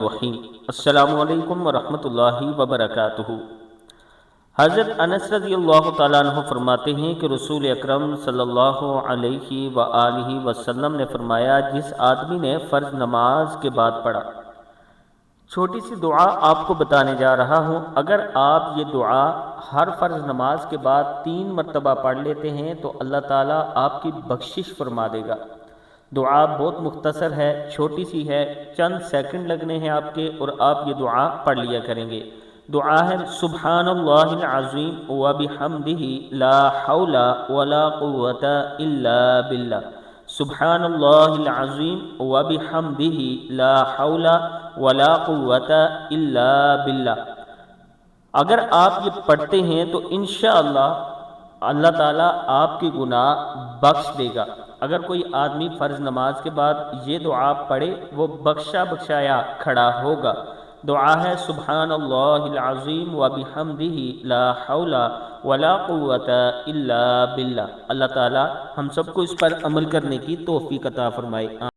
الرحیم۔ السلام علیکم ورحمۃ اللہ وبرکاتہ۔ حضرت انس رضی اللہ تعالیٰ عنہ فرماتے ہیں کہ رسول اکرم صلی اللہ علیہ وآلہ وسلم نے فرمایا، جس آدمی نے فرض نماز کے بعد پڑھا، چھوٹی سی دعا آپ کو بتانے جا رہا ہوں، اگر آپ یہ دعا ہر فرض نماز کے بعد 3 مرتبہ پڑھ لیتے ہیں تو اللہ تعالیٰ آپ کی بخشش فرما دے گا۔ دعا بہت مختصر ہے، چھوٹی سی ہے، چند سیکنڈ لگنے ہیں آپ کے، اور آپ یہ دعا پڑھ لیا کریں گے۔ دعا ہے سبحان اللہ العظیم وبحمدہ لا حول ولا قوة الا باللہ۔ سبحان اللہ العظیم وبحمدہ لا حول ولا قوة الا باللہ۔ اگر آپ یہ پڑھتے ہیں تو انشاءاللہ اللہ تعالیٰ آپ کے گناہ بخش دے گا۔ اگر کوئی آدمی فرض نماز کے بعد یہ دعا پڑھے وہ بخشا بخشایا کھڑا ہوگا۔ دعا ہے سبحان اللہ العظیم وبحمدہ لا حول ولا قوة الا باللہ۔ اللہ تعالیٰ ہم سب کو اس پر عمل کرنے کی توفیق عطا فرمائے۔